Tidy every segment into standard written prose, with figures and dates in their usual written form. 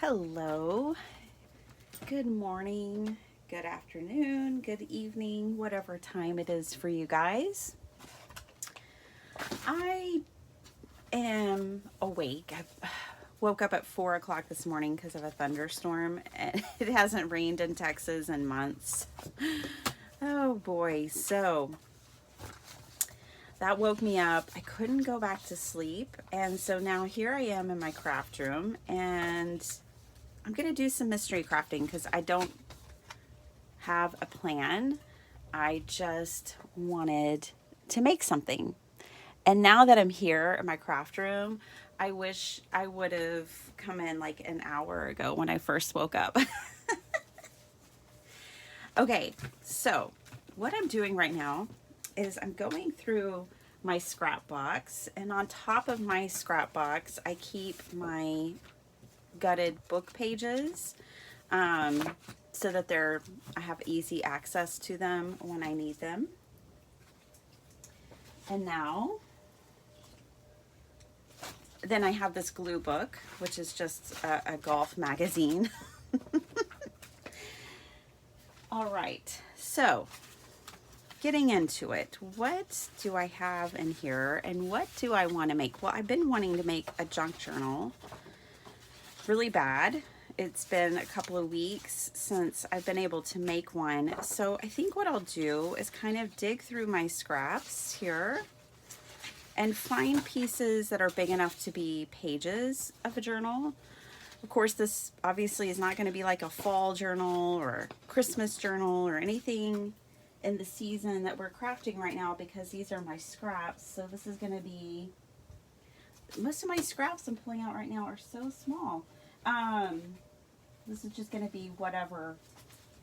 Hello, good morning, good afternoon, good evening, whatever time it is for you guys. I am awake. I woke up at 4 o'clock this morning because of a thunderstorm, and it hasn't rained in Texas in months. Oh boy, so that woke me up. I couldn't go back to sleep, and so now here I am in my craft room, and I'm gonna do some mystery crafting because I don't have a plan. I just wanted to make something. And now that I'm here in my craft room, I wish I would have come in like an hour ago when I first woke up. Okay, so what I'm doing right now is I'm going through my scrap box, and on top of my scrap box, I keep my gutted book pages. So that I have easy access to them when I need them. And now, then I have this glue book, which is just a golf magazine. All right, so getting into it, what do I have in here and what do I want to make? Well, I've been wanting to make a junk journal really bad. It's been a couple of weeks since I've been able to make one. So I think what I'll do is kind of dig through my scraps here and find pieces that are big enough to be pages of a journal. Of course, this obviously is not going to be like a fall journal or Christmas journal or anything in the season that we're crafting right now because these are my scraps. So this is going to be, most of my scraps I'm pulling out right now are so small. This is just going to be whatever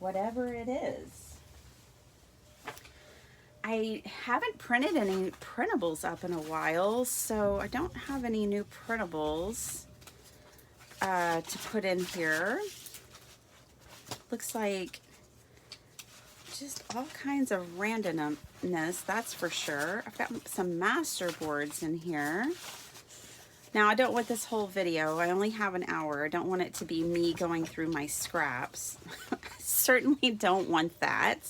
it is. I haven't printed any printables up in a while, so I don't have any new printables to put in here. Looks like just all kinds of randomness, that's for sure. I've got some master boards in here. Now, I don't want this whole video. I only have an hour. I don't want it to be me going through my scraps. I certainly don't want that.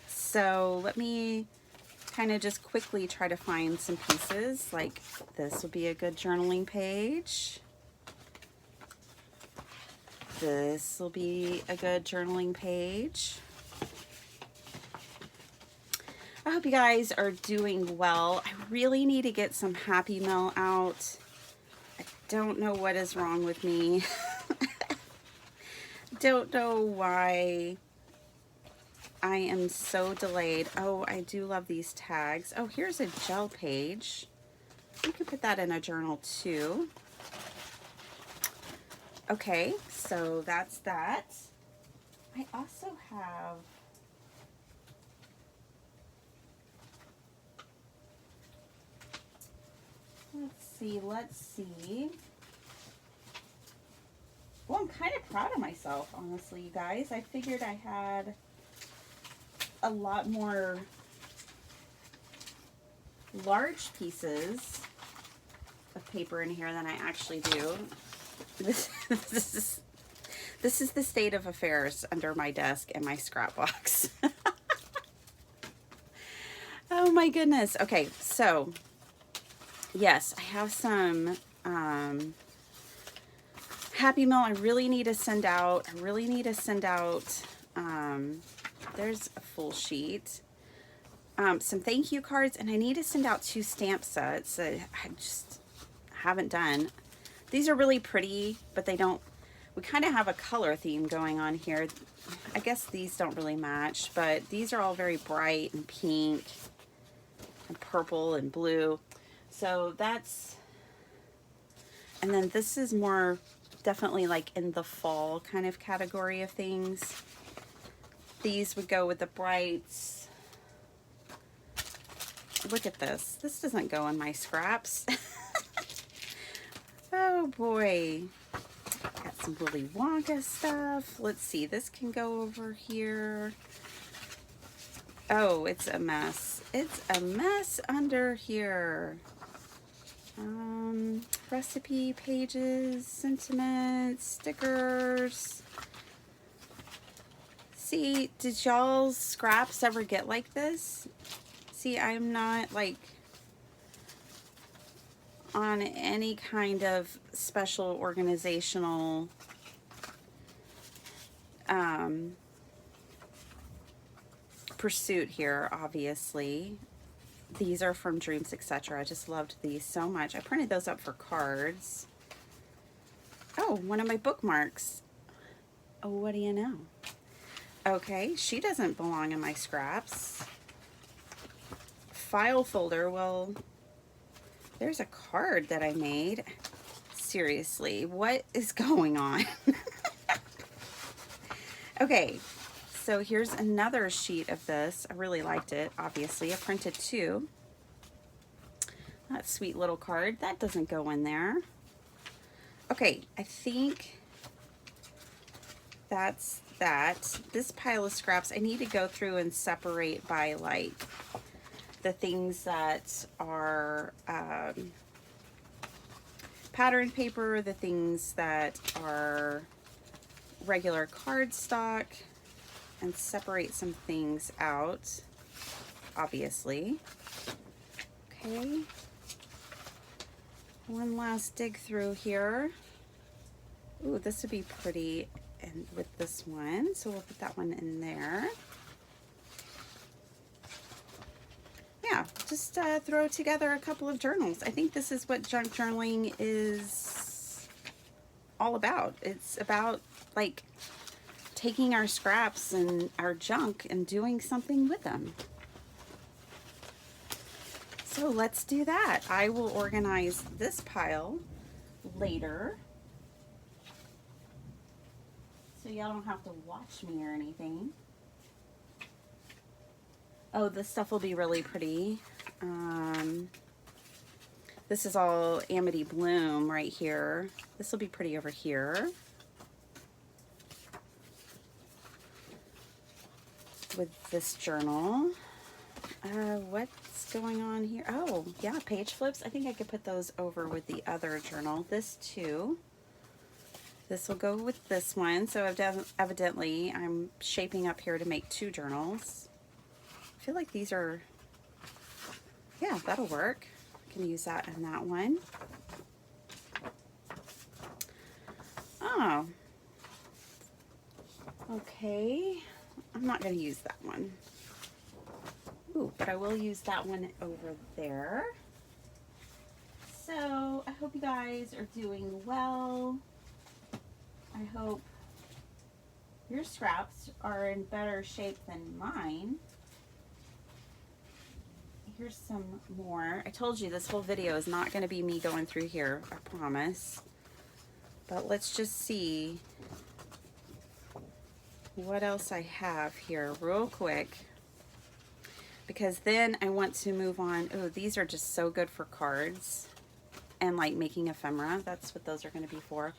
So let me kind of just quickly try to find some pieces. Like this would be a good journaling page. This will be a good journaling page. I hope you guys are doing well. I really need to get some Happy Mail out. I don't know what is wrong with me. Don't know why I am so delayed. Oh, I do love these tags. Oh, here's a gel page. You can put that in a journal too. Okay, so that's that. I also have let's see. Well, I'm kind of proud of myself, honestly, you guys. I figured I had a lot more large pieces of paper in here than I actually do. This is the state of affairs under my desk and my scrap box. Oh my goodness. Okay, so yes, I have some Happy Mail I really need to send out. There's a full sheet. Some thank you cards, and I need to send out 2 stamp sets that I just haven't done. These are really pretty, but we kind of have a color theme going on here. I guess these don't really match, but these are all very bright and pink and purple and blue. So and then this is more definitely like in the fall kind of category of things. These would go with the brights. Look at this. This doesn't go in my scraps. Oh boy. Got some Willy Wonka stuff. Let's see. This can go over here. Oh, it's a mess. It's a mess under here. Recipe pages, sentiments, stickers. See, did y'all's scraps ever get like this? See, I'm not like on any kind of special organizational pursuit here, obviously. These are from Dreams Etc. I just loved these so much. I printed those up for cards. Oh, one of my bookmarks. Oh, what do you know? Okay, she doesn't belong in my scraps. File folder, well, there's a card that I made. Seriously, what is going on? Okay, so here's another sheet of this. I really liked it, obviously. I printed 2. That sweet little card. That doesn't go in there. Okay, I think that's that. This pile of scraps, I need to go through and separate by like the things that are pattern paper, the things that are regular cardstock, and separate some things out, obviously. Okay. One last dig through here. Ooh, this would be pretty and with this one, so we'll put that one in there. Yeah, just throw together a couple of journals. I think this is what junk journaling is all about. It's about like taking our scraps and our junk and doing something with them. So let's do that. I will organize this pile later, so y'all don't have to watch me or anything. Oh, this stuff will be really pretty. This is all Amity Bloom right here. This will be pretty over here with this journal. What's going on here? Oh, yeah, page flips. I think I could put those over with the other journal. This too. This will go with this one. So evidently I'm shaping up here to make 2 journals. I feel like these are, yeah, that'll work. I can use that in that one. Oh, okay. I'm not going to use that one. Ooh, but I will use that one over there. So I hope you guys are doing well. I hope your scraps are in better shape than mine. Here's some more. I told you this whole video is not going to be me going through here, I promise. But let's just see what else I have here real quick, because then I want to move on. Oh, these are just so good for cards and like making ephemera. That's what those are going to be for.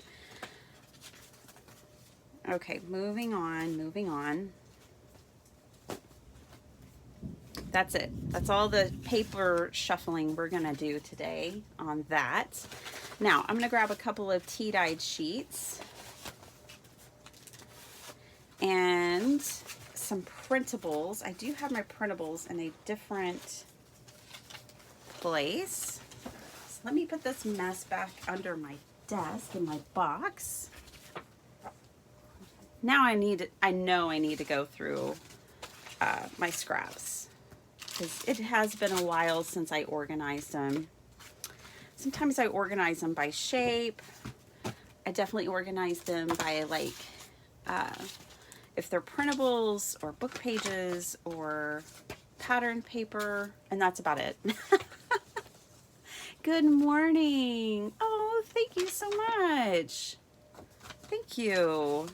Okay, moving on. That's it. That's all the paper shuffling we're gonna do today on that. Now, I'm gonna grab a couple of tea-dyed sheets and some printables. I do have my printables in a different place. So let me put this mess back under my desk in my box. Now I know I need to go through my scraps, because it has been a while since I organized them. Sometimes I organize them by shape. I definitely organize them by like if they're printables or book pages or pattern paper, and that's about it. Good morning. Oh, thank you so much. Thank you.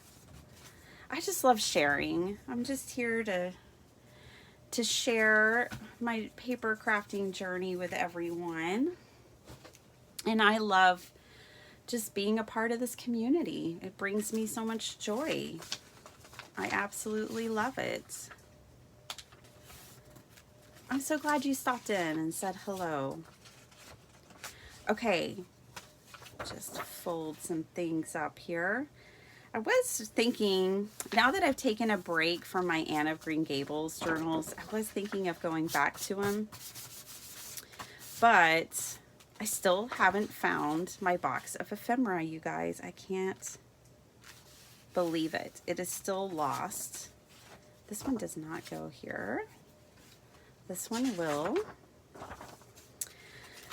I just love sharing. I'm just here to share my paper crafting journey with everyone. And I love just being a part of this community. It brings me so much joy. I absolutely love it. I'm so glad you stopped in and said hello. Okay, Just fold some things up here. I was thinking, now that I've taken a break from my Anne of Green Gables journals, I was thinking of going back to them, but I still haven't found my box of ephemera, you guys. I can't believe it. It is still lost. This one does not go here. This one will.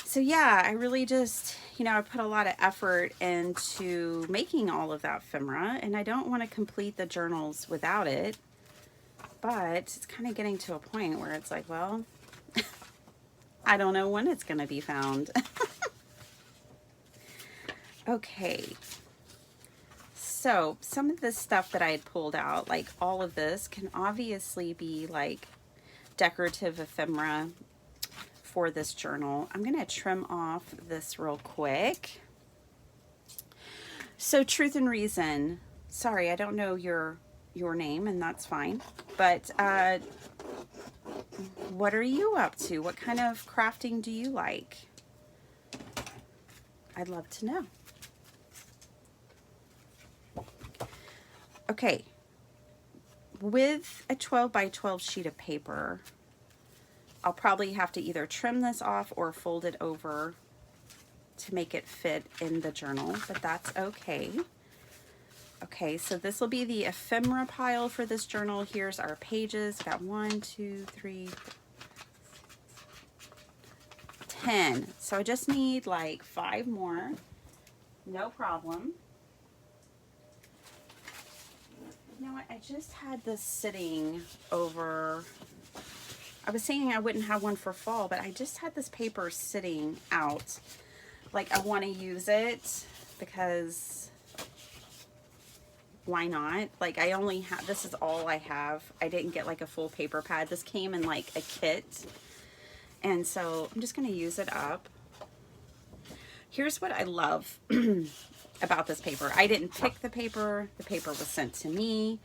So yeah, I really just, I put a lot of effort into making all of that ephemera, and I don't want to complete the journals without it, but it's kind of getting to a point where it's like, well, I don't know when it's going to be found. Okay. So some of this stuff that I had pulled out, like all of this, can obviously be like decorative ephemera for this journal. I'm going to trim off this real quick. So Truth and Reason, sorry, I don't know your name, and that's fine, but what are you up to? What kind of crafting do you like? I'd love to know. Okay, with a 12 by 12 sheet of paper, I'll probably have to either trim this off or fold it over to make it fit in the journal, but that's okay. Okay, so this will be the ephemera pile for this journal. Here's our pages. Got 1, 2, 3, 10. So I just need like 5 more. No problem. You know what? I just had this sitting over. I was saying I wouldn't have one for fall, but I just had this paper sitting out. Like, I want to use it because why not? Like, I only have, this is all I have. I didn't get like a full paper pad. This came in like a kit. And so I'm just going to use it up. Here's what I love about this paper. I didn't pick the paper. The paper was sent to me,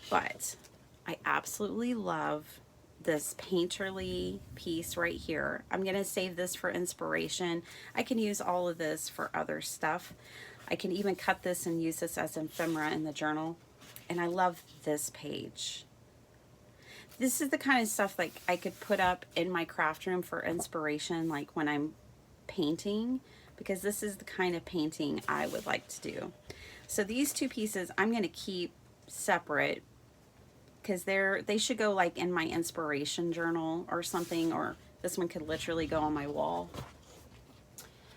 but I absolutely love this painterly piece right here. I'm going to save this for inspiration. I can use all of this for other stuff. I can even cut this and use this as ephemera in the journal. And I love this page. This is the kind of stuff like I could put up in my craft room for inspiration, like when I'm painting, because this is the kind of painting I would like to do. So these two pieces I'm going to keep separate because they should go like in my inspiration journal or something, or this one could literally go on my wall.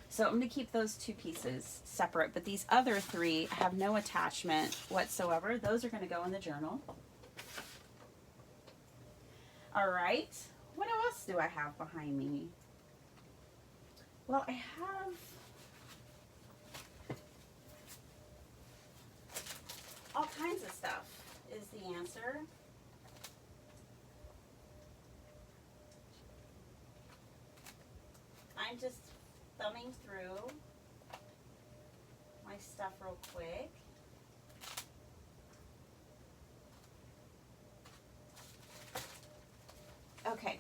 So I'm going to keep those two pieces separate, but these other 3 have no attachment whatsoever. Those are going to go in the journal. All right, what else do I have behind me? Well, I have all kinds of stuff is the answer. I'm just thumbing through my stuff real quick. Okay.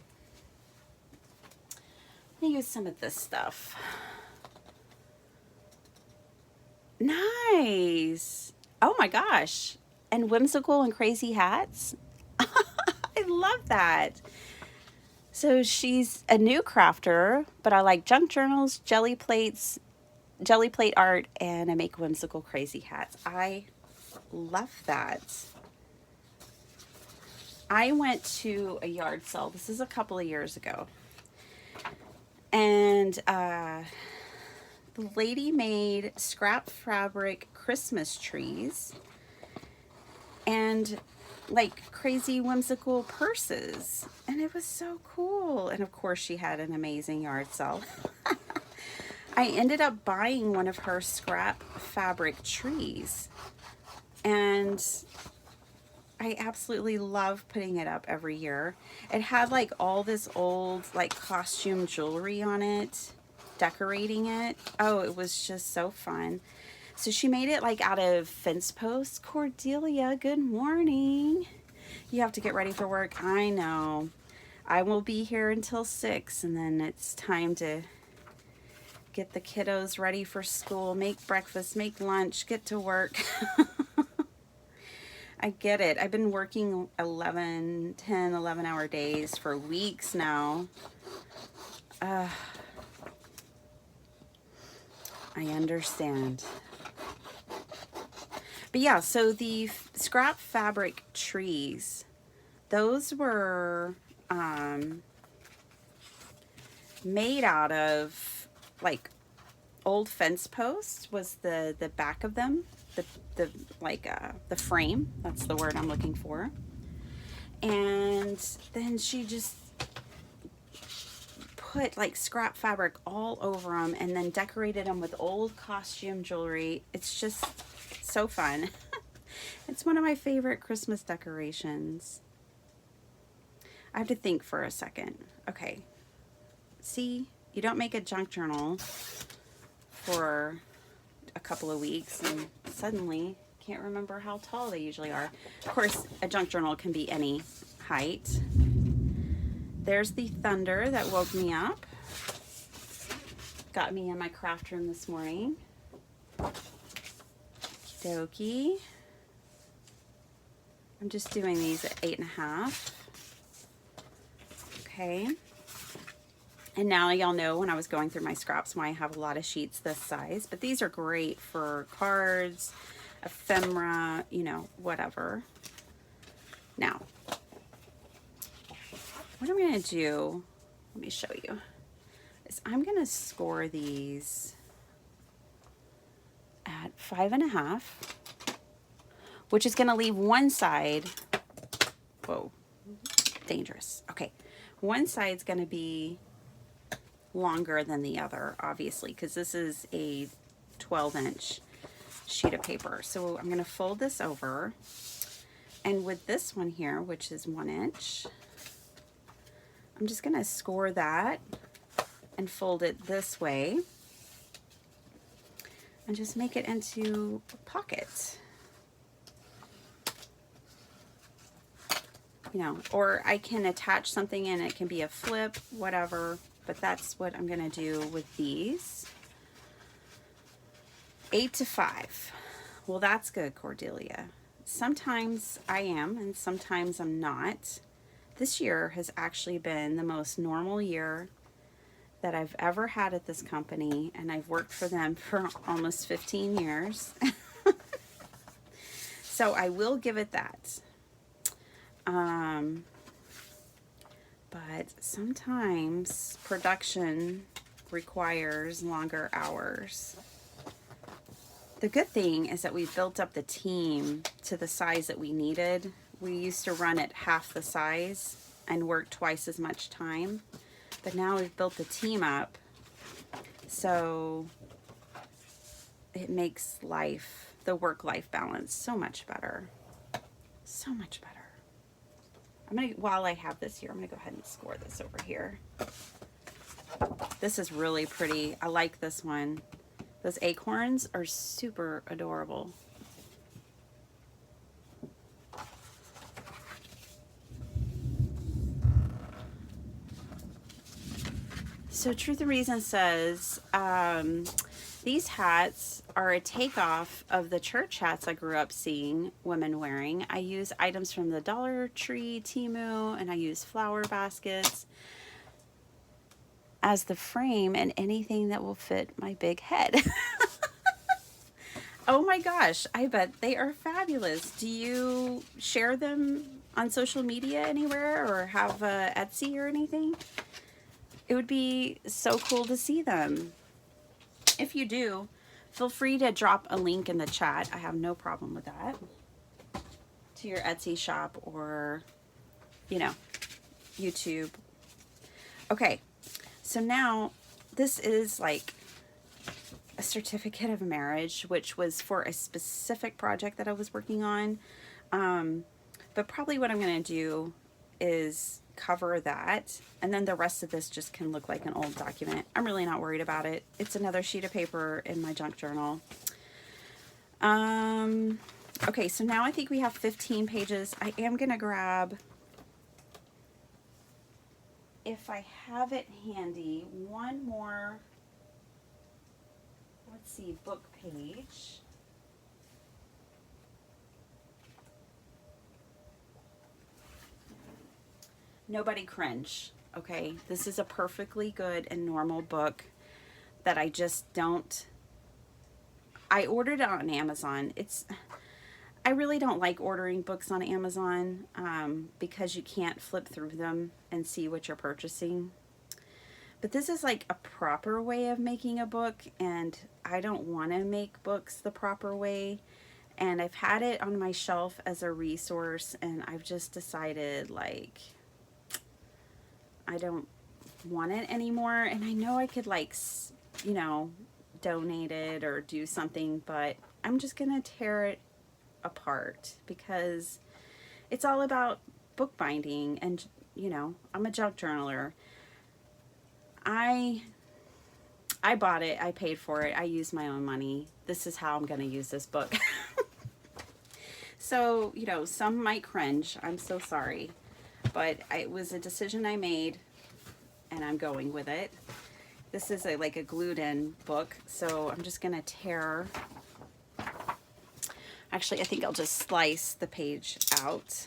Let me use some of this stuff. Nice. Oh my gosh. And whimsical and crazy hats. I love that. So she's a new crafter, but I like junk journals, jelly plates, jelly plate art, and I make whimsical crazy hats. I love that. I went to a yard sale. This is a couple of years ago. And the lady made scrap fabric Christmas trees and like crazy whimsical purses. And it was so cool. And of course she had an amazing yard sale. I ended up buying one of her scrap fabric trees. And I absolutely love putting it up every year. It had like all this old like costume jewelry on it, decorating it. Oh, it was just so fun. So she made it like out of fence posts. Cordelia, good morning. You have to get ready for work. I know. I will be here until 6 and then it's time to get the kiddos ready for school, make breakfast, make lunch, get to work. I get it. I've been working 11-hour days for weeks now. I understand. But yeah, so the scrap fabric trees, those were made out of like old fence posts was the back of them, the frame, that's the word I'm looking for. And then she just put like scrap fabric all over them and then decorated them with old costume jewelry. It's just so fun. It's one of my favorite Christmas decorations. I have to think for a second. Okay. See, you don't make a junk journal for a couple of weeks and suddenly can't remember how tall they usually are. Of course, a junk journal can be any height. There's the thunder that woke me up. Got me in my craft room this morning. Okey-dokey. I'm just doing these at 8.5. Okay. And now y'all know when I was going through my scraps why I have a lot of sheets this size. But these are great for cards, ephemera, you know, whatever. Now, what I'm going to do, let me show you, is I'm going to score these at 5.5, which is going to leave one side, whoa, dangerous. Okay, one side's going to be longer than the other, obviously, because this is a 12-inch sheet of paper. So I'm going to fold this over, and with this one here, which is 1 inch, I'm just going to score that and fold it this way and just make it into a pocket. You know, or I can attach something and it can be a flip, whatever, but that's what I'm going to do with these. 8 to 5. Well, that's good, Cordelia. Sometimes I am and sometimes I'm not. This year has actually been the most normal year that I've ever had at this company, and I've worked for them for almost 15 years. So I will give it that. But sometimes production requires longer hours. The good thing is that we built up the team to the size that we needed. We used to run at half the size and work twice as much time, but now we've built the team up, so it makes life, the work-life balance, so much better. So much better. I'm gonna, while I have this here, I'm gonna go ahead and score this over here. This is really pretty. I like this one. Those acorns are super adorable. So Truth and Reason says, these hats are a takeoff of the church hats I grew up seeing women wearing. I use items from the Dollar Tree, Temu, and I use flower baskets as the frame and anything that will fit my big head. Oh my gosh, I bet they are fabulous. Do you share them on social media anywhere or have Etsy or anything? It would be so cool to see them. If you do, feel free to drop a link in the chat. I have no problem with that. To your Etsy shop or, you know, YouTube. Okay, so now this is like a certificate of marriage, which was for a specific project that I was working on. But probably what I'm going to do is cover that, and then the rest of this just can look like an old document. I'm really not worried about it. It's another sheet of paper in my junk journal. Okay, so now I think we have 15 pages. I am gonna grab, if I have it handy, one more let's see, book page. Nobody Cringe. Okay, this is a perfectly good and normal book that I just don't. I ordered it on Amazon. I really don't like ordering books on Amazon because you can't flip through them and see what you're purchasing. But this is like a proper way of making a book, and I don't want to make books the proper way. And I've had it on my shelf as a resource, and I've just decided, like, I don't want it anymore. And I know I could, like, you know, donate it or do something, but I'm just gonna tear it apart because it's all about bookbinding. And, you know, I'm a junk journaler. I bought it, I paid for it, I used my own money. This is how I'm going to use this book. So, you know, some might cringe. I'm so sorry. But it was a decision I made, and I'm going with it. This is like a glued in book, so I'm just going to tear. Actually, I think I'll just slice the page out.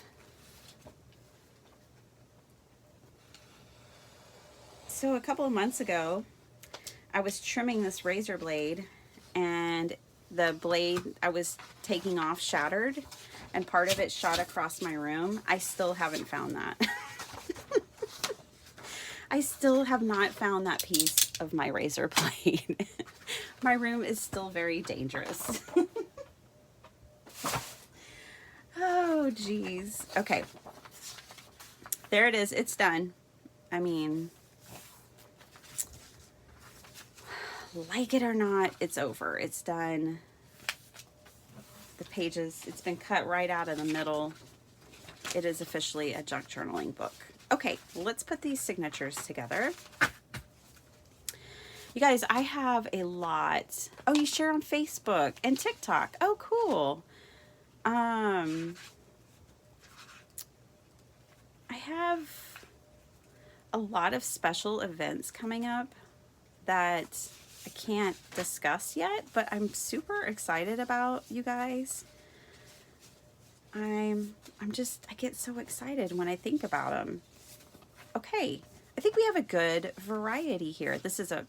So a couple of months ago, I was trimming this razor blade, and the blade I was taking off shattered, and part of it shot across my room. I still haven't found that. I still have not found that piece of my razor blade. My room is still very dangerous. Oh, geez. Okay. There it is. It's done. I mean, like it or not, it's over. It's done. The pages, it's been cut right out of the middle. It is officially a junk journaling book. Okay, let's put these signatures together. You guys, I have a lot. Oh, you share on Facebook and TikTok. Oh, cool. I have a lot of special events coming up that I can't discuss yet, but I'm super excited about, you guys. I get so excited when I think about them. Okay, I think we have a good variety here. This is not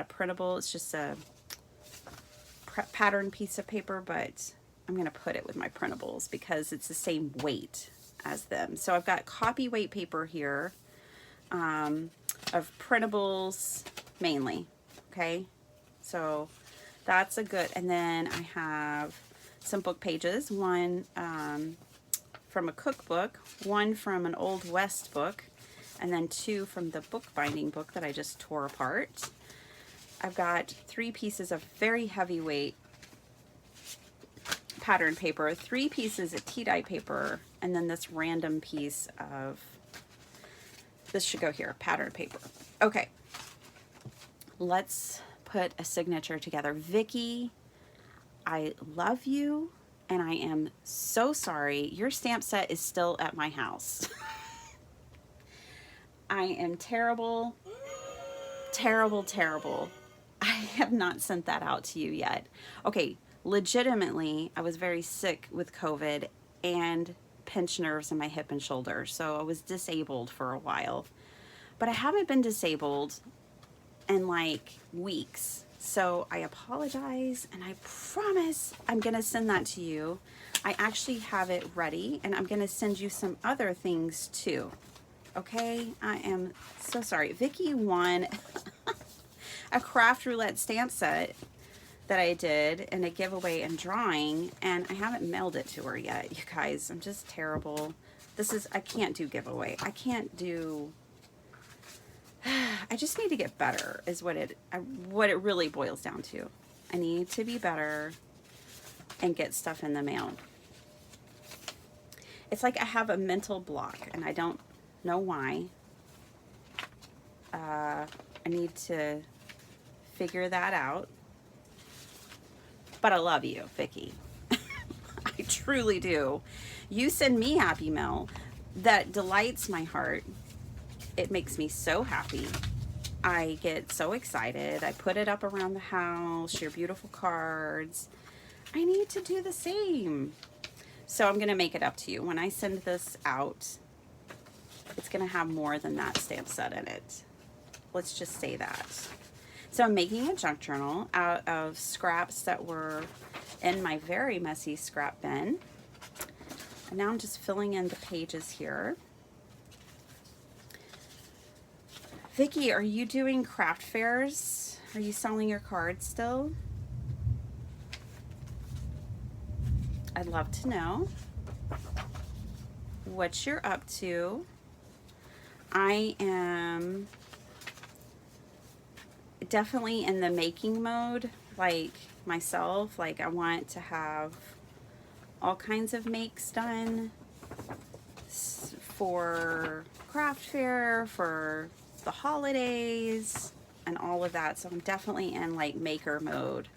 a printable, it's just a pattern piece of paper, but I'm going to put it with my printables because it's the same weight as them. So I've got copy weight paper here of printables mainly. Okay, so that's a good, and then I have some book pages, one from a cookbook, one from an Old West book, and then two from the bookbinding book that I just tore apart. I've got 3 pieces of very heavyweight pattern paper, 3 pieces of tea-dye paper, and then this random piece of, this should go here, pattern paper. Okay, let's put a signature together. Vicki, I love you, and I am so sorry. Your stamp set is still at my house. I am terrible, terrible, terrible. I have not sent that out to you yet. Okay, legitimately, I was very sick with COVID and pinched nerves in my hip and shoulder, so I was disabled for a while. But I haven't been disabled in like weeks, so I apologize, and I promise I'm gonna send that to you. I actually have it ready, and I'm gonna send you some other things too. Okay, I am so sorry. Vicki won a craft roulette stamp set that I did in a giveaway and drawing, and I haven't mailed it to her yet, you guys. I'm just terrible. I can't do giveaway. I can't do, I just need to get better is what it really boils down to. I need to be better and get stuff in the mail. It's like I have a mental block, and I don't know why. I need to figure that out. But I love you, Vicki. I truly do. You send me happy mail that delights my heart. It makes me so happy. I get so excited. I put it up around the house, your beautiful cards. I need to do the same. So I'm going to make it up to you. When I send this out, it's going to have more than that stamp set in it. Let's just say that. So I'm making a junk journal out of scraps that were in my very messy scrap bin. And now I'm just filling in the pages here. Vicki, are you doing craft fairs? Are you selling your cards still? I'd love to know what you're up to. I am definitely in the making mode, like myself. Like I want to have all kinds of makes done for craft fair, for the holidays, and all of that. So I'm definitely in like maker mode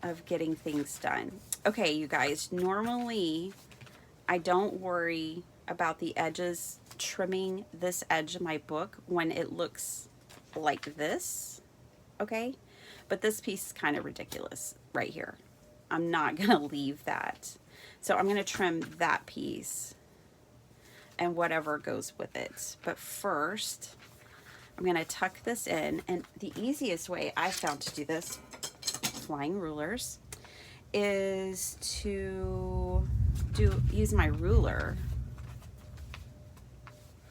of getting things done. Okay, you guys, normally I don't worry about the edges trimming this edge of my book when it looks like this, okay? But this piece is kind of ridiculous right here. I'm not gonna leave that. So I'm gonna trim that piece and whatever goes with it. But first, I'm gonna tuck this in, and the easiest way I found to do this, flying rulers, is to use my ruler.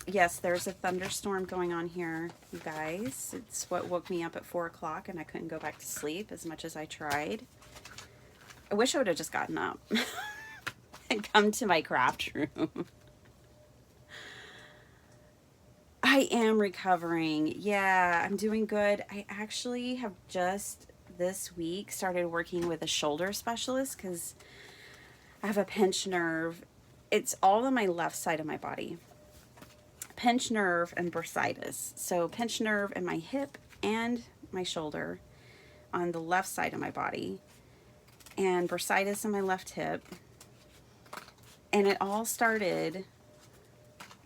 Yes, there's a thunderstorm going on here, you guys. It's what woke me up at 4 o'clock and I couldn't go back to sleep as much as I tried. I wish I would have just gotten up and come to my craft room. I am recovering. Yeah, I'm doing good. I actually have just this week started working with a shoulder specialist because I have a pinched nerve. It's all on my left side of my body. Pinched nerve and bursitis. So pinched nerve in my hip and my shoulder on the left side of my body, and bursitis in my left hip. And it all started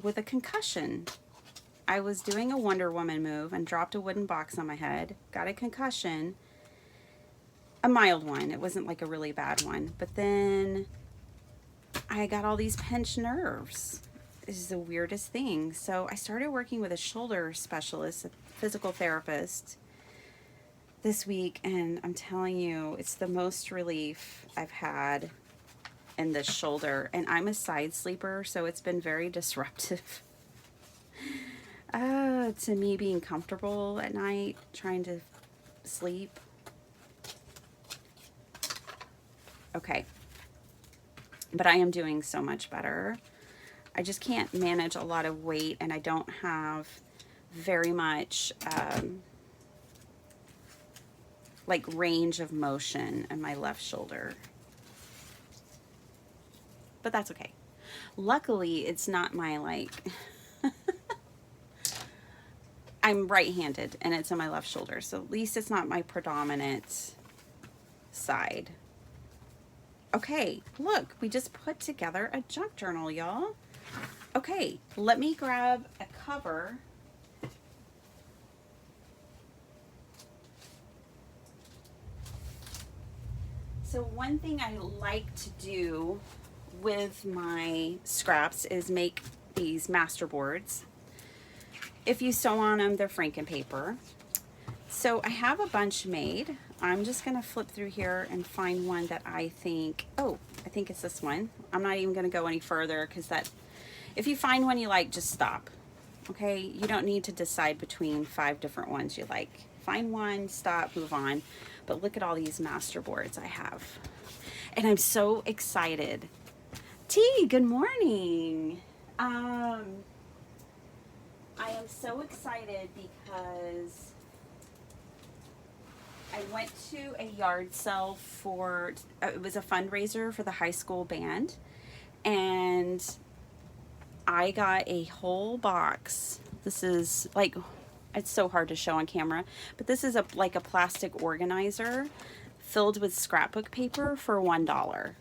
with a concussion. I was doing a Wonder Woman move and dropped a wooden box on my head, got a concussion, a mild one. It wasn't like a really bad one. But then I got all these pinched nerves. This is the weirdest thing. So I started working with a shoulder specialist, a physical therapist, this week, and I'm telling you, it's the most relief I've had in this shoulder. And I'm a side sleeper, so it's been very disruptive to me being comfortable at night, trying to sleep. Okay. But I am doing so much better. I just can't manage a lot of weight, and I don't have very much like range of motion in my left shoulder. But that's okay. Luckily, it's not my like I'm right-handed and it's on my left shoulder, so at least it's not my predominant side. Okay, look, we just put together a junk journal, y'all. Okay, let me grab a cover. So one thing I like to do with my scraps is make these master boards. If you sew on them, they're Franken paper. So I have a bunch made. I'm just gonna flip through here and find one that I think, oh, I think it's this one. I'm not even gonna go any further because that, if you find one you like, just stop. Okay, you don't need to decide between 5 different ones you like. Find one, stop, move on. But look at all these master boards I have. And I'm so excited. T, good morning. I am so excited because I went to a yard sale for, it was a fundraiser for the high school band, and I got a whole box. This is like, it's so hard to show on camera, but this is like a plastic organizer filled with scrapbook paper for $1.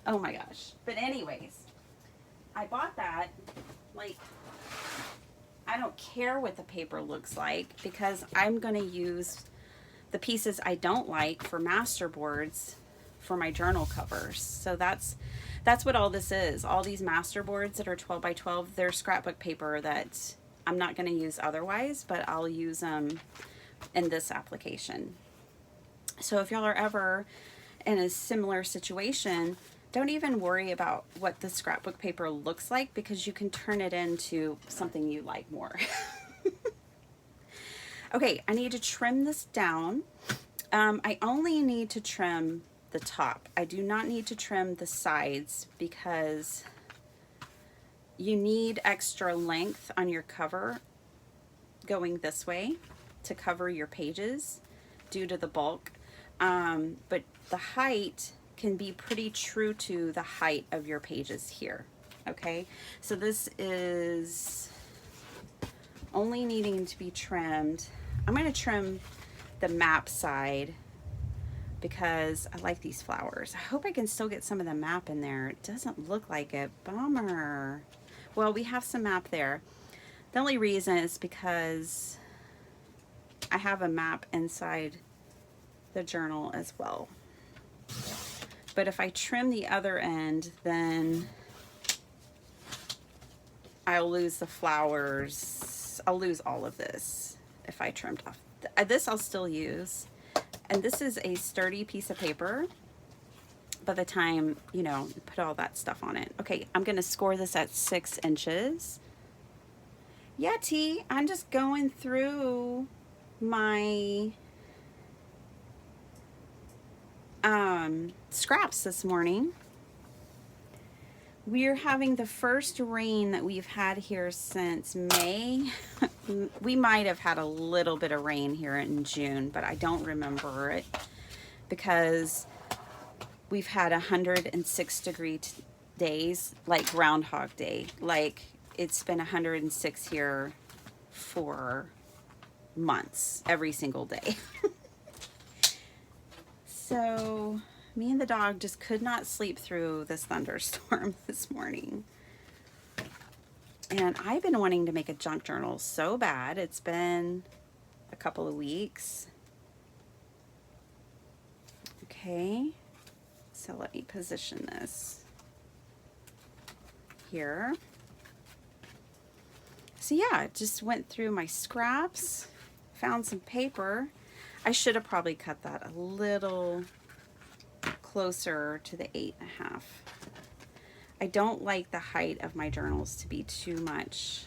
Oh my gosh. But anyways, I bought that, like, I don't care what the paper looks like because I'm going to use the pieces I don't like for masterboards for my journal covers. So that's what all this is. All these masterboards that are 12 by 12, they're scrapbook paper that I'm not going to use otherwise, but I'll use them in this application. So if y'all are ever in a similar situation, don't even worry about what the scrapbook paper looks like because you can turn it into something you like more. Okay, I need to trim this down. I only need to trim the top. I do not need to trim the sides because you need extra length on your cover going this way to cover your pages due to the bulk. But the height can be pretty true to the height of your pages here. Okay, so this is only needing to be trimmed. I'm going to trim the map side because I like these flowers. I hope I can still get some of the map in there. It doesn't look like it. Bummer. Well, we have some map there. The only reason is because I have a map inside the journal as well. But if I trim the other end, then I'll lose the flowers. I'll lose all of this if I trimmed off. This I'll still use. And this is a sturdy piece of paper by the time, you know, put all that stuff on it. Okay, I'm going to score this at 6 inches. Yeah, T, I'm just going through my scraps this morning. We're having the first rain that we've had here since May. We might have had a little bit of rain here in June, but I don't remember it because we've had 106-degree days, like Groundhog Day. Like it's been 106 here for months, every single day. So me and the dog just could not sleep through this thunderstorm this morning. And I've been wanting to make a junk journal so bad. It's been a couple of weeks. Okay, so let me position this here. So yeah, just went through my scraps, found some paper. I should have probably cut that a little closer to the 8.5. I don't like the height of my journals to be too much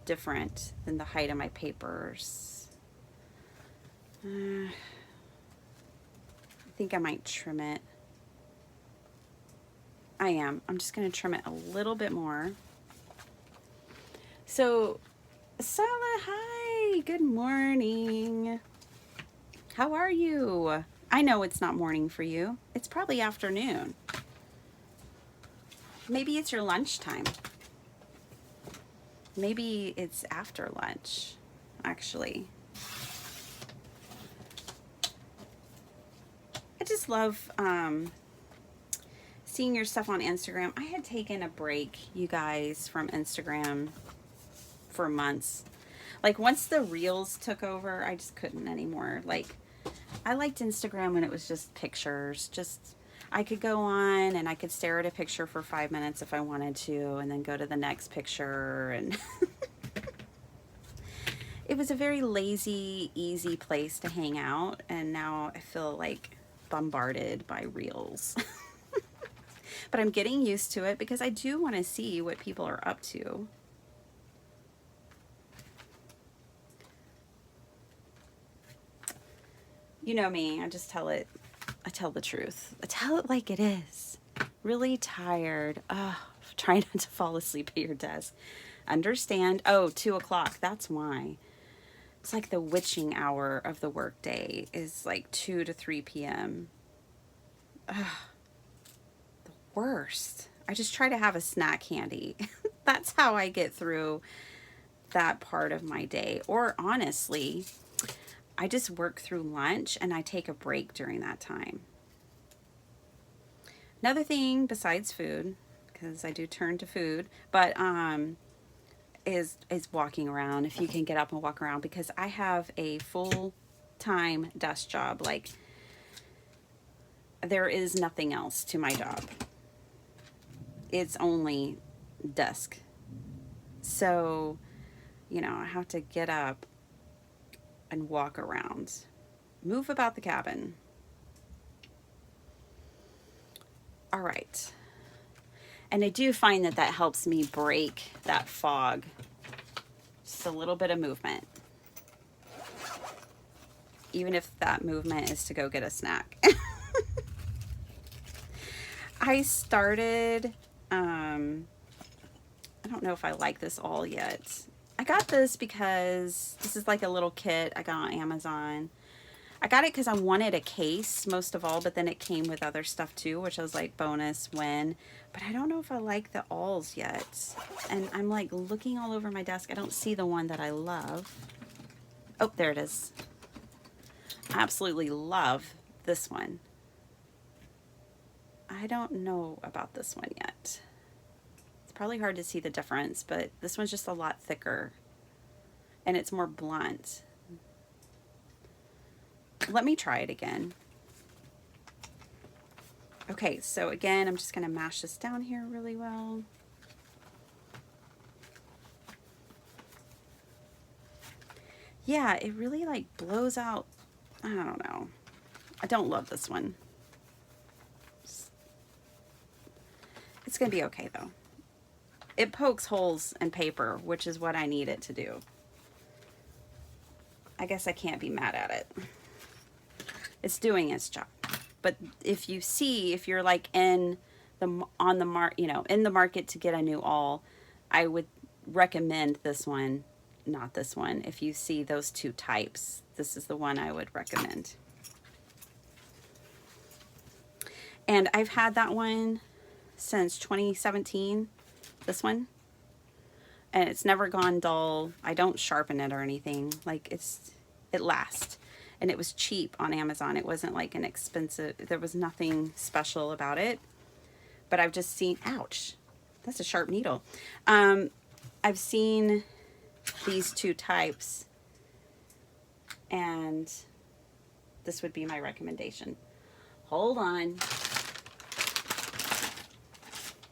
different than the height of my papers. I think I might trim it. I'm just going to trim it a little bit more. So, Sala, hi, good morning. How are you? I know it's not morning for you. It's probably afternoon. Maybe it's your lunchtime. Maybe it's after lunch, actually. I just love seeing your stuff on Instagram. I had taken a break, you guys, from Instagram for months. Like once the reels took over, I just couldn't anymore. Like I liked Instagram when it was just pictures. Just I could go on and I could stare at a picture for 5 minutes if I wanted to and then go to the next picture, and it was a very lazy, easy place to hang out, and now I feel like bombarded by reels. But I'm getting used to it because I do want to see what people are up to. You know me, I just tell it, I tell the truth. I tell it like it is. Really tired. Trying not to fall asleep at your desk. Understand? Oh, 2 o'clock. That's why. It's like the witching hour of the workday is like 2 to 3 p.m. The worst. I just try to have a snack handy. That's how I get through that part of my day. Or honestly, I just work through lunch and I take a break during that time. Another thing besides food, because I do turn to food, but is walking around, if you can get up and walk around, because I have a full-time desk job. Like, there is nothing else to my job. It's only desk. So, you know, I have to get up and walk around, move about the cabin. All right. And I do find that that helps me break that fog. Just a little bit of movement. Even if that movement is to go get a snack. I started, I don't know if I like this all yet. I got this because this is like a little kit I got on Amazon. I got it because I wanted a case most of all, but then it came with other stuff too, which I was like, bonus win. But I don't know if I like the alls yet. And I'm like looking all over my desk. I don't see the one that I love. Oh, there it is. I absolutely love this one. I don't know about this one yet. It's probably hard to see the difference, but this one's just a lot thicker and it's more blunt. Let me try it again. Okay, so again, I'm just going to mash this down here really well. Yeah, it really like blows out. I don't know. I don't love this one. It's going to be okay though. It pokes holes in paper, which is what I need it to do. I guess I can't be mad at it. It's doing its job. But if you see, if you're like in the in the market to get a new awl, I would recommend this one, not this one. If you see those two types, this is the one I would recommend. And I've had that one since 2017, this one. And it's never gone dull. I don't sharpen it or anything. Like it lasts. And it was cheap on Amazon. It wasn't like an expensive, there was nothing special about it. But I've just seen, ouch, that's a sharp needle. I've seen these two types, and this would be my recommendation. Hold on.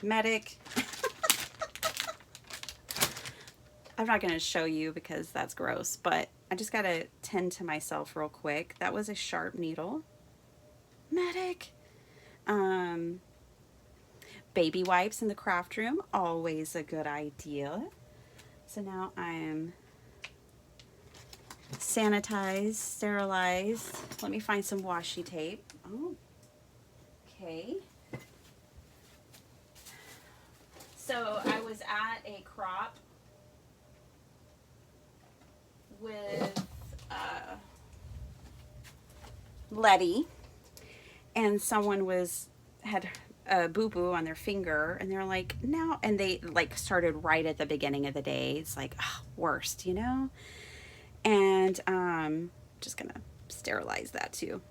Medic. I'm not going to show you because that's gross, but I just got to tend to myself real quick. That was a sharp needle. Medic. Baby wipes in the craft room, always a good idea. So now I'm sanitized, sterilized. Let me find some washi tape. Oh, okay. So I was at a crop with Letty, and someone had a boo-boo on their finger, and they're like, no, and they like started right at the beginning of the day. It's like, oh, worst, you know. And just gonna sterilize that too.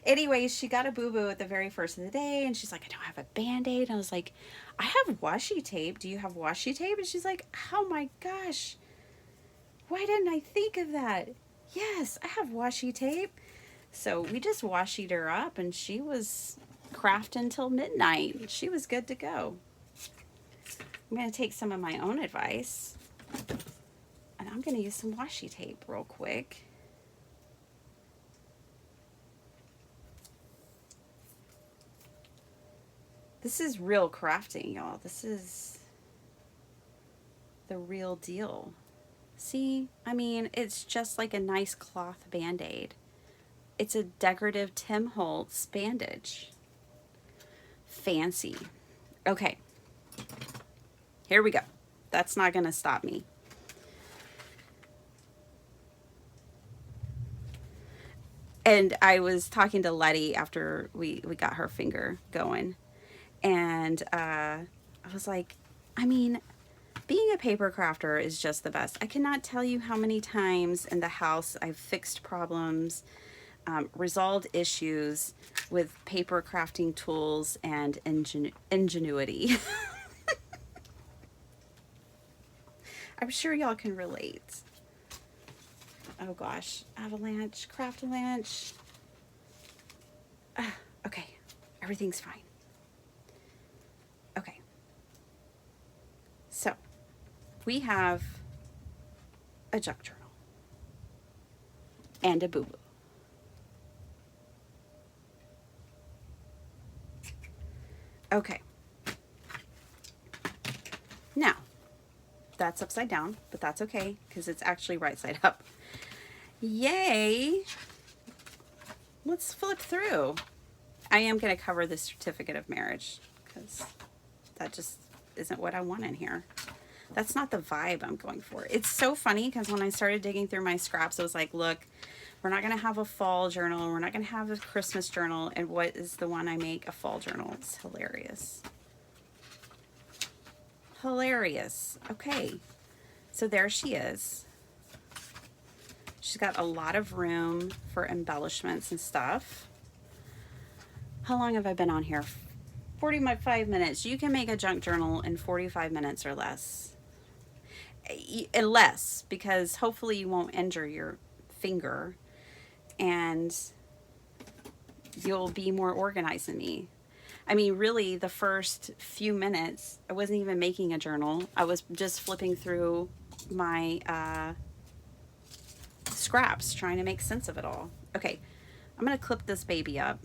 Anyways, she got a boo-boo at the very first of the day, and she's like, I don't have a Band-Aid. And I was like, I have washi tape. Do you have washi tape? And she's like, oh my gosh, why didn't I think of that? Yes, I have washi tape. So we just washied her up, and she was crafting till midnight. She was good to go. I'm going to take some of my own advice, and I'm going to use some washi tape real quick. This is real crafting, y'all. This is the real deal. See, I mean, it's just like a nice cloth Band-Aid. It's a decorative Tim Holtz bandage. Fancy. Okay. Here we go. That's not going to stop me. And I was talking to Letty after we got her finger going. And I was like, I mean, being a paper crafter is just the best. I cannot tell you how many times in the house I've fixed problems, resolved issues with paper crafting tools and ingenuity. I'm sure y'all can relate. Oh gosh, avalanche, Craftalanche. Okay, everything's fine. Okay, so we have a junk journal and a boo-boo. Okay, now that's upside down, but that's okay because it's actually right side up. Yay! Let's flip through. I am going to cover the certificate of marriage because that just isn't what I want in here. That's not the vibe I'm going for. It's so funny because when I started digging through my scraps, I was like, look, we're not going to have a fall journal. We're not going to have a Christmas journal. And what is the one I make? A fall journal. It's hilarious. Hilarious. Okay. So there she is. She's got a lot of room for embellishments and stuff. How long have I been on here? 45 minutes. You can make a junk journal in 45 minutes or less. Less, because hopefully you won't injure your finger and you'll be more organized than me. I mean, really, the first few minutes, I wasn't even making a journal. I was just flipping through my scraps, trying to make sense of it all. Okay, I'm going to clip this baby up.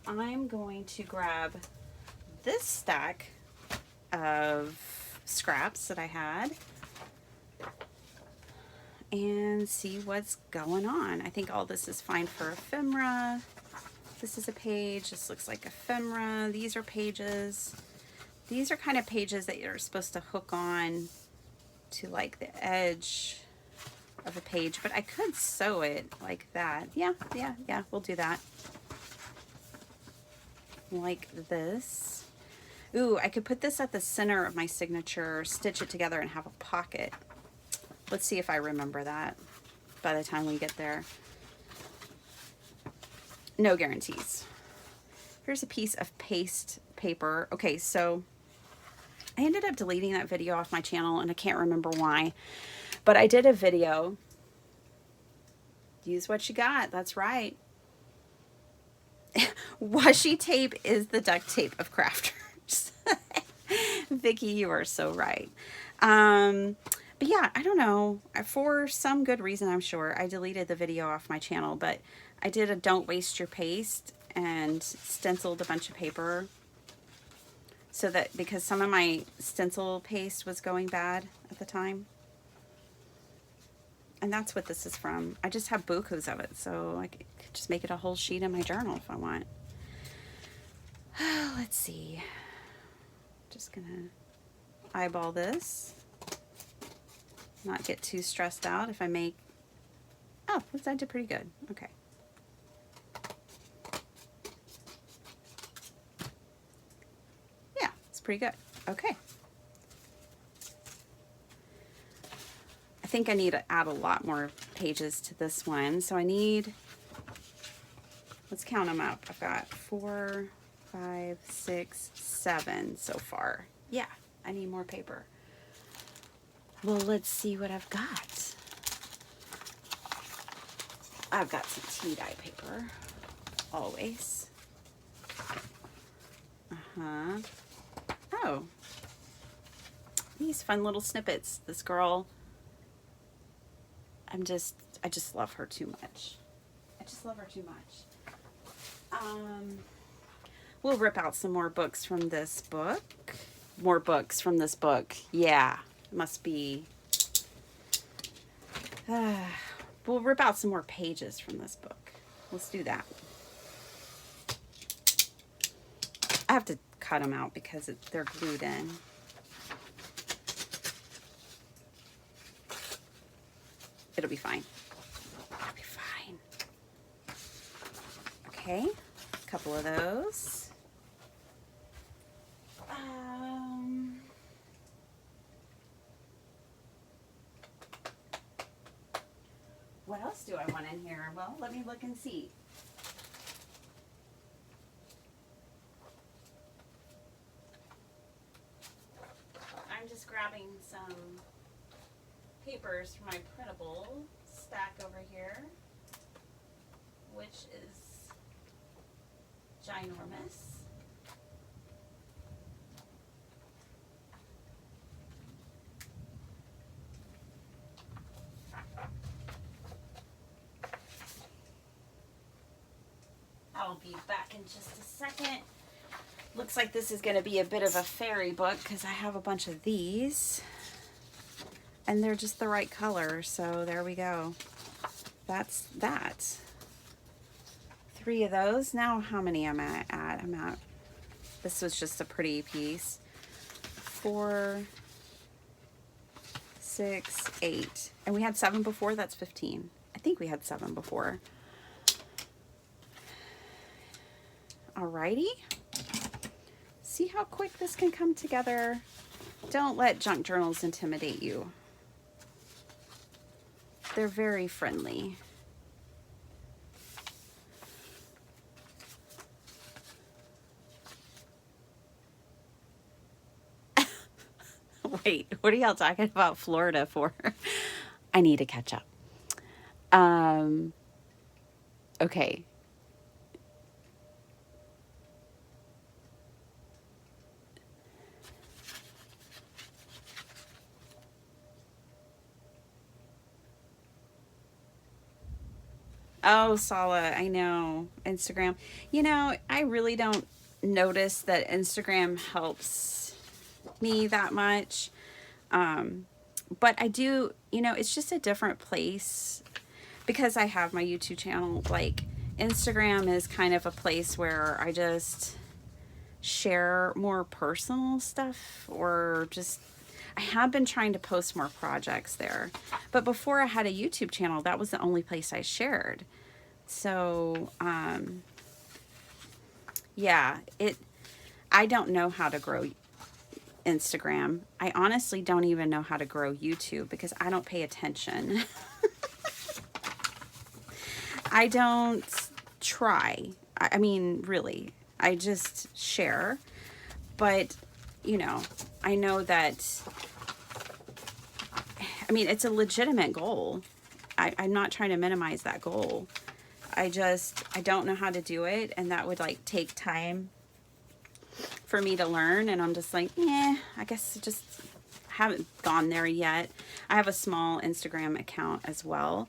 I'm going to grab this stack of scraps that I had and see what's going on. I think all this is fine for ephemera. This is a page. This looks like ephemera. These are pages. These are kind of pages that you're supposed to hook on to like the edge of a page, but I could sew it like that. Yeah, we'll do that. Like this. Ooh, I could put this at the center of my signature, stitch it together and have a pocket. Let's see if I remember that by the time we get there. No guarantees. Here's a piece of paste paper. Okay, so I ended up deleting that video off my channel and I can't remember why, but I did a video. Use what you got. That's right. Washi tape is the duct tape of crafters. Vicki, you are so right. But yeah, I don't know. For some good reason, I'm sure, I deleted the video off my channel, but I did a don't waste your paste and stenciled a bunch of paper so that, because some of my stencil paste was going bad at the time. And that's what this is from. I just have bukus of it, so I could just make it a whole sheet in my journal if I want. Let's see. Just gonna eyeball this. Not get too stressed out if I make... Oh, I did pretty good. Okay. Yeah, it's pretty good. Okay. I think I need to add a lot more pages to this one. So I need, let's count them up. I've got 4, 5, 6, 7 so far. Yeah, I need more paper. Well, let's see what I've got. I've got some tea dye paper, always. Oh, these fun little snippets. This girl, I just love her too much. I just love her too much. We'll rip out some more books from this book. More books from this book. Yeah, it must be. We'll rip out some more pages from this book. Let's do that. I have to cut them out because they're glued in. It'll be fine. It'll be fine. Okay, a couple of those. What else do I want in here? Well, let me look and see. some papers for my printable stack over here, which is ginormous. I'll be back in just a second. Looks like this is going to be a bit of a fairy book because I have a bunch of these and they're just the right color. So there we go. That's that. 3 of those. Now how many am I at? I'm at, this was just a pretty piece. 4, 6, 8. And we had 7 before. That's 15. I think we had 7 before. Alrighty. See how quick this can come together? Don't let junk journals intimidate you. They're very friendly. Wait, what are y'all talking about Florida for? I need to catch up. Okay. Oh, Sala, I know. Instagram. You know, I really don't notice that Instagram helps me that much. But I do, you know, it's just a different place because I have my YouTube channel. Like, Instagram is kind of a place where I just share more personal stuff, or just, I have been trying to post more projects there. But before I had a YouTube channel, that was the only place I shared. So, yeah, I don't know how to grow Instagram. I honestly don't even know how to grow YouTube because I don't pay attention. I don't try. I mean, really, I just share. But, you know, I know that, I mean, it's a legitimate goal. I'm not trying to minimize that goal. I don't know how to do it. And that would like take time for me to learn. And I'm just like, I guess just haven't gone there yet. I have a small Instagram account as well.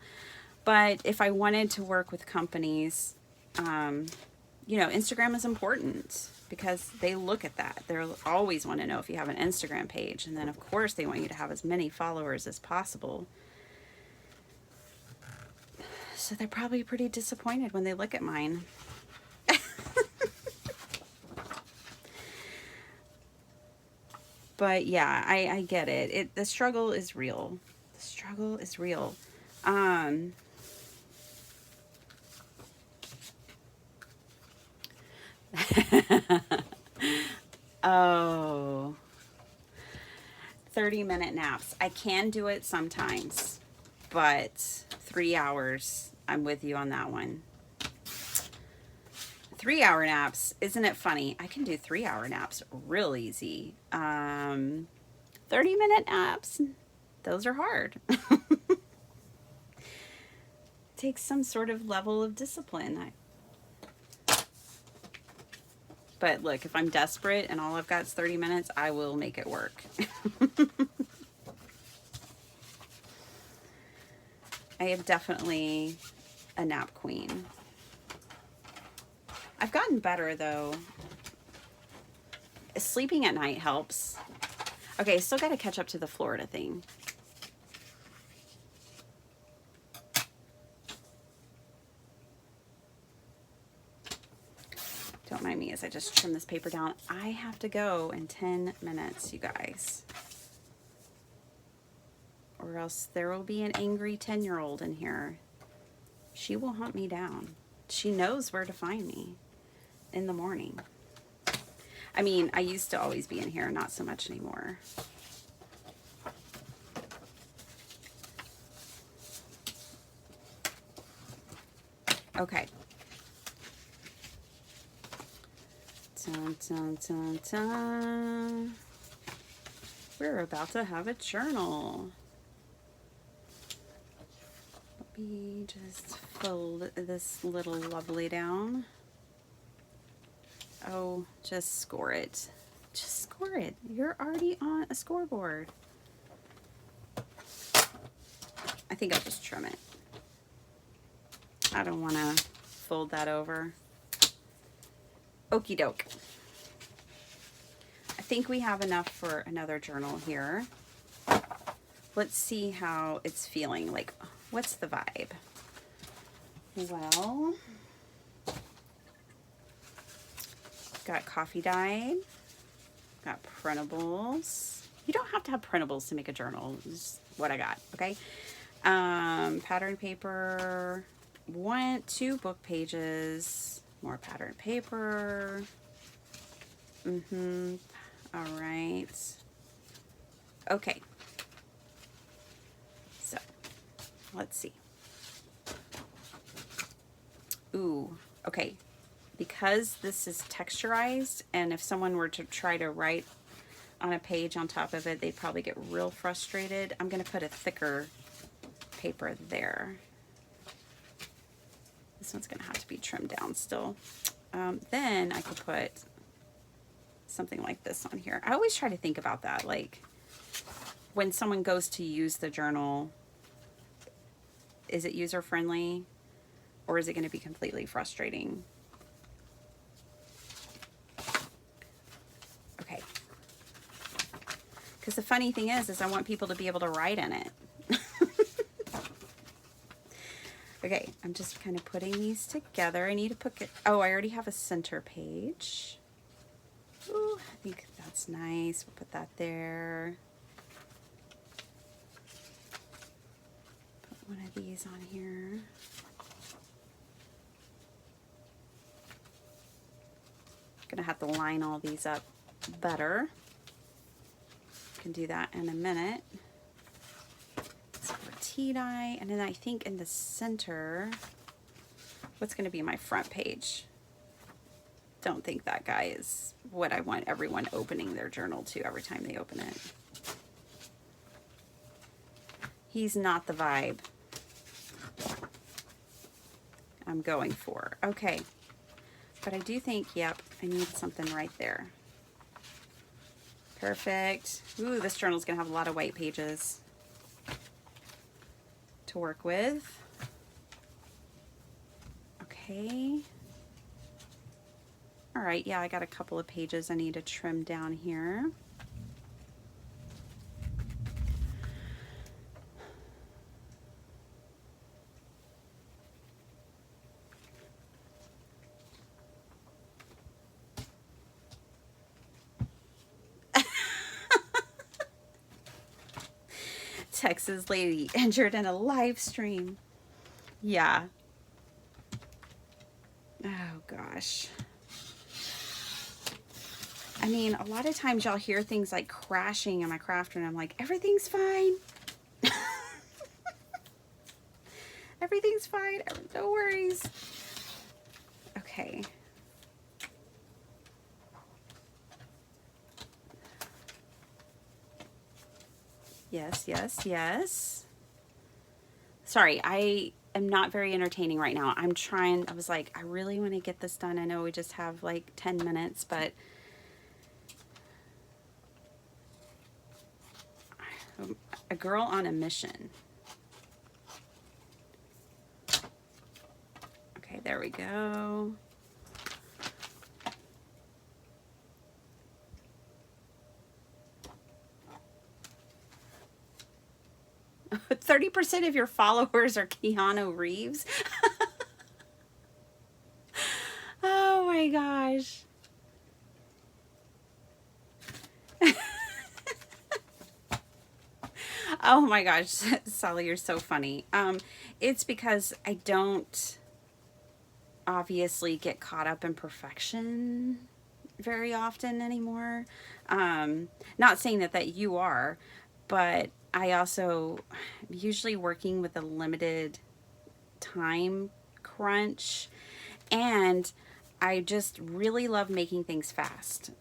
But if I wanted to work with companies, you know, Instagram is important because they look at that. They'll always want to know if you have an Instagram page. And then, of course, they want you to have as many followers as possible. So they're probably pretty disappointed when they look at mine. But yeah, I get it. The struggle is real. The struggle is real. Oh, 30-minute naps. I can do it sometimes, but 3 hours, I'm with you on that one. 3-hour naps, isn't it funny? I can do 3-hour naps real easy. 30-minute naps, those are hard. Takes some sort of level of discipline. But look, if I'm desperate and all I've got is 30 minutes, I will make it work. I am definitely a nap queen. I've gotten better though. Sleeping at night helps. Okay, still got to catch up to the Florida thing. Don't mind me as I just trim this paper down. I have to go in 10 minutes, you guys. Or else there will be an angry 10-year-old in here. She will hunt me down. She knows where to find me in the morning. I mean, I used to always be in here, not so much anymore. Okay. Dun, dun, dun, dun. We're about to have a journal. Let me just fold this little lovely down. Oh, just score it. Just score it. You're already on a scoreboard. I think I'll just trim it. I don't want to fold that over. Okie doke. I think we have enough for another journal here. Let's see how it's feeling. Like, what's the vibe? Well, got coffee dyed, got printables. You don't have to have printables to make a journal. This is what I got, okay? Pattern paper, 2 book pages, more pattern paper. All right. Okay. So, let's see. Ooh, okay. Because this is texturized, and if someone were to try to write on a page on top of it, they'd probably get real frustrated. I'm going to put a thicker paper there. This one's going to have to be trimmed down still. Then I could put something like this on here. I always try to think about that. Like, when someone goes to use the journal, is it user-friendly, or is it going to be completely frustrating? Okay. Because the funny thing is I want people to be able to write in it. Okay, I'm just kind of putting these together. I need to put it, oh, I already have a center page. Ooh, I think that's nice. We'll put that there. Put one of these on here. Gonna have to line all these up better. Can do that in a minute. Tea dye, and then I think in the center, what's going to be my front page? Don't think that guy is what I want everyone opening their journal to every time they open it. He's not the vibe I'm going for. Okay, but I do think, yep, I need something right there. Perfect. Ooh, this journal's going to have a lot of white pages to work with. Okay. All right, yeah, I got a couple of pages I need to trim down here. Texas lady injured in a live stream. Yeah. Oh gosh. I mean, a lot of times y'all hear things like crashing in my craft room. I'm like, everything's fine. Everything's fine. No worries. Okay. Yes, yes, yes. Sorry, I am not very entertaining right now. I'm trying, I was like, I really want to get this done. I know we just have like 10 minutes, but a girl on a mission. Okay, there we go. 30% of your followers are Keanu Reeves. Oh my gosh. Oh my gosh, Sally, you're so funny. It's because I don't obviously get caught up in perfection very often anymore. Not saying that you are, but I also am usually working with a limited time crunch, and I just really love making things fast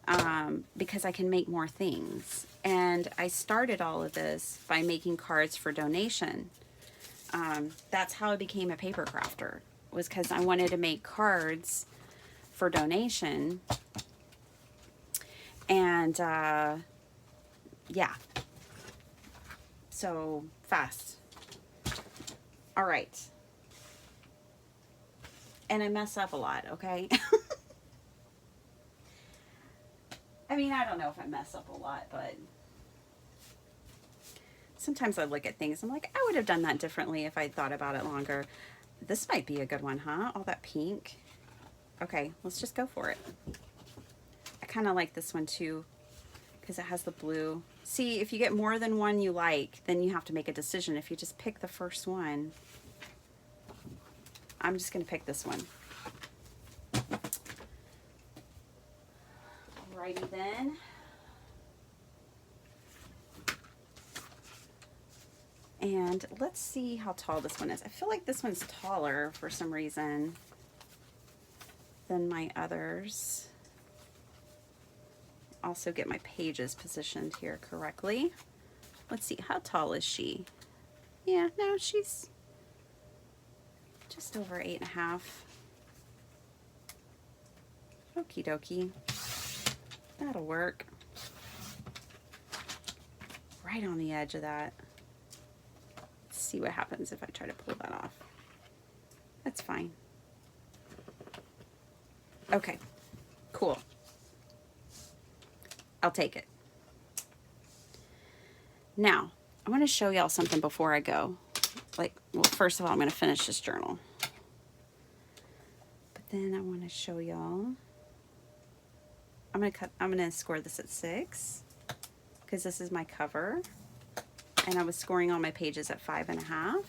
because I can make more things. And I started all of this by making cards for donation. That's how I became a paper crafter, was because I wanted to make cards for donation. And yeah, so fast. All right. And I mess up a lot, okay? I mean, I don't know if I mess up a lot, but sometimes I look at things, I'm like, I would have done that differently if I'd thought about it longer. This might be a good one, huh? All that pink. Okay, let's just go for it. I kind of like this one too because it has the blue. See, if you get more than one you like, then you have to make a decision. If you just pick the first one, I'm just going to pick this one. Alrighty then. And let's see how tall this one is. I feel like this one's taller for some reason than my others. Also get my pages positioned here correctly. Let's see, how tall is she? Yeah, no, she's just over 8.5. Okie dokie. That'll work. Right on the edge of that. Let's see what happens if I try to pull that off. That's fine. Okay, cool. I'll take it. Now, I want to show y'all something before I go. Like, well, first of all, I'm going to finish this journal. But then I want to show y'all. I'm going to score this at 6 because this is my cover. And I was scoring all my pages at 5.5.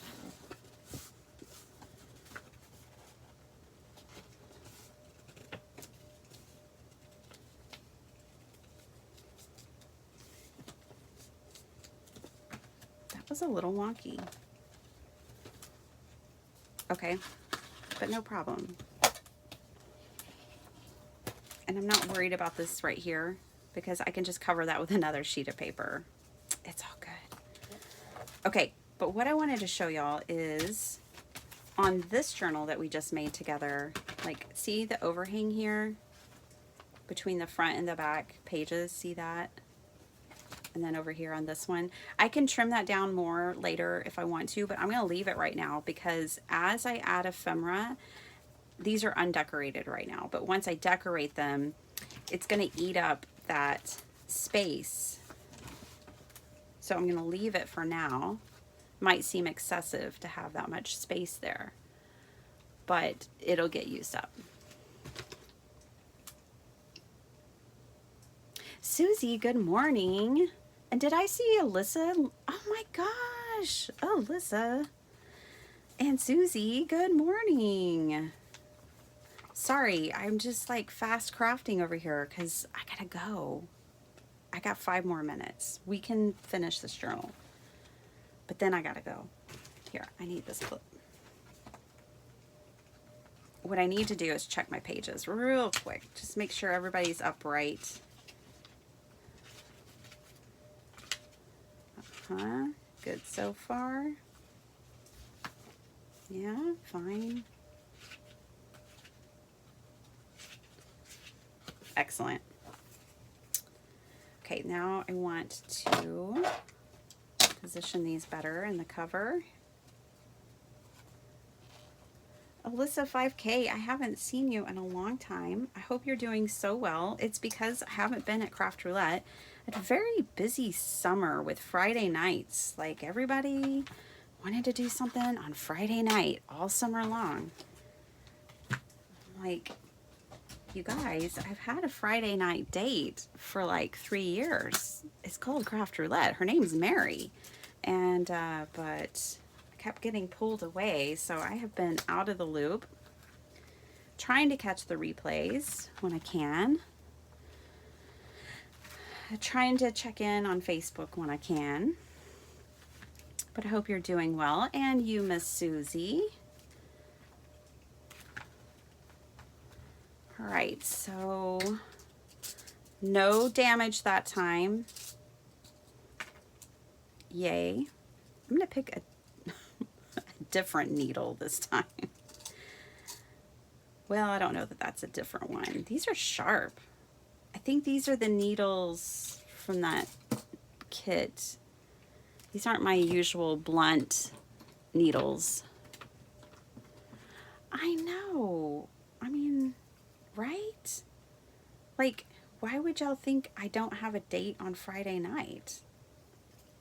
That was a little wonky. Okay, but no problem. And I'm not worried about this right here because I can just cover that with another sheet of paper. It's all good. Okay, but what I wanted to show y'all is on this journal that we just made together, like, see the overhang here between the front and the back pages? See that? And then over here on this one, I can trim that down more later if I want to, but I'm going to leave it right now because as I add ephemera, these are undecorated right now, but once I decorate them, it's going to eat up that space. So I'm going to leave it for now. Might seem excessive to have that much space there, but it'll get used up. Susie, good morning. And did I see Alyssa? Oh my gosh, Alyssa and Susie, good morning. Sorry, I'm just like fast crafting over here because I gotta go. I got 5 more minutes. We can finish this journal, but then I gotta go. Here, I need this clip. What I need to do is check my pages real quick. Just make sure everybody's upright. Good so far. Yeah, fine. Excellent. Okay, now I want to position these better in the cover. Alyssa 5K, I haven't seen you in a long time. I hope you're doing so well. It's because I haven't been at Craft Roulette. I had a very busy summer with Friday nights. Like, everybody wanted to do something on Friday night all summer long. Like, you guys, I've had a Friday night date for like 3 years. It's called Craft Roulette. Her name's Mary. And, but I kept getting pulled away, so I have been out of the loop, trying to catch the replays when I can. Trying to check in on Facebook when I can. But I hope you're doing well. And you, Miss Susie. All right, so no damage that time. Yay. I'm gonna pick a different needle this time. Well, I don't know that that's a different one. These are sharp. I think these are the needles from that kit. These aren't my usual blunt needles. I know. I mean, right? Like, why would y'all think I don't have a date on Friday night?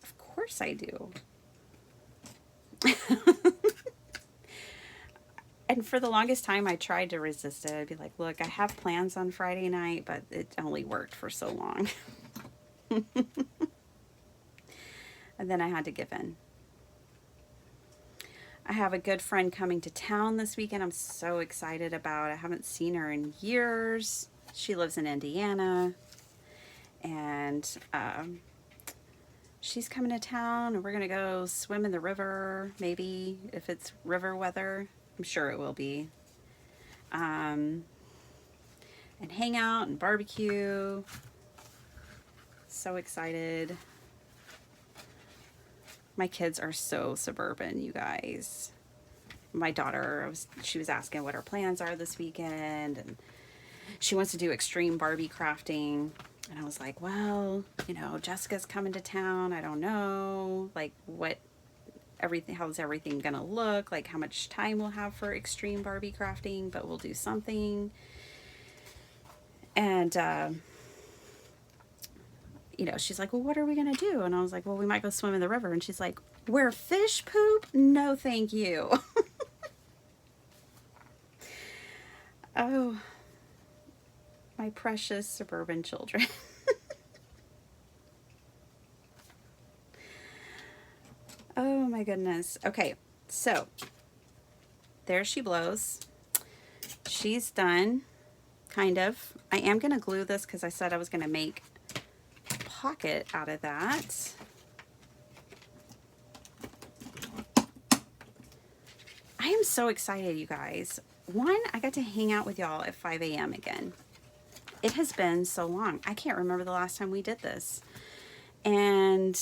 Of course I do. And for the longest time, I tried to resist it. I'd be like, look, I have plans on Friday night, but it only worked for so long. And then I had to give in. I have a good friend coming to town this weekend. I'm so excited about. I haven't seen her in years. She lives in Indiana. And she's coming to town, and we're going to go swim in the river, maybe, if it's river weather. I'm sure it will be. And hang out and barbecue. So excited. My kids are so suburban, you guys. My daughter, she was asking what our plans are this weekend, and she wants to do extreme Barbie crafting. And I was like, well, you know, Jessica's coming to town. I don't know, like, how's everything gonna look? Like, how much time we'll have for extreme Barbie crafting, but we'll do something. And, you know, she's like, well, what are we gonna do? And I was like, well, we might go swim in the river. And she's like, where fish poop? No, thank you. Oh, my precious suburban children. Oh my goodness. Okay, so there she blows. She's done, kind of. I am going to glue this because I said I was going to make a pocket out of that. I am so excited, you guys. One, I got to hang out with y'all at 5 a.m. again. It has been so long. I can't remember the last time we did this. And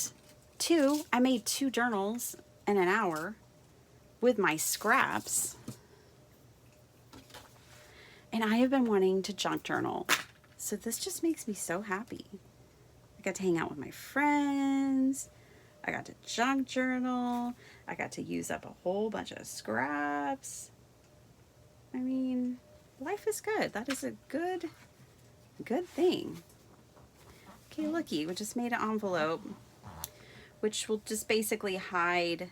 two, I made 2 journals in an hour with my scraps. And I have been wanting to junk journal. So this just makes me so happy. I got to hang out with my friends. I got to junk journal. I got to use up a whole bunch of scraps. I mean, life is good. That is a good thing. Okay, looky, we just made an envelope, which will just basically hide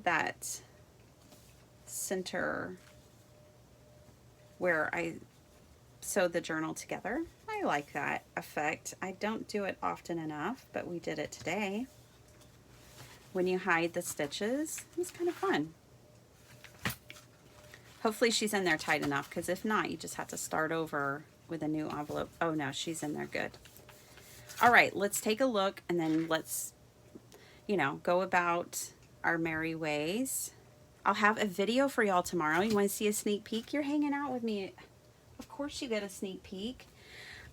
that center where I sewed the journal together. I like that effect. I don't do it often enough, but we did it today. When you hide the stitches, it's kind of fun. Hopefully she's in there tight enough, because if not, you just have to start over with a new envelope. Oh no, she's in there good. All right, let's take a look, and then let's, you know, go about our merry ways. I'll have a video for y'all tomorrow. You want to see a sneak peek? You're hanging out with me. Of course you get a sneak peek.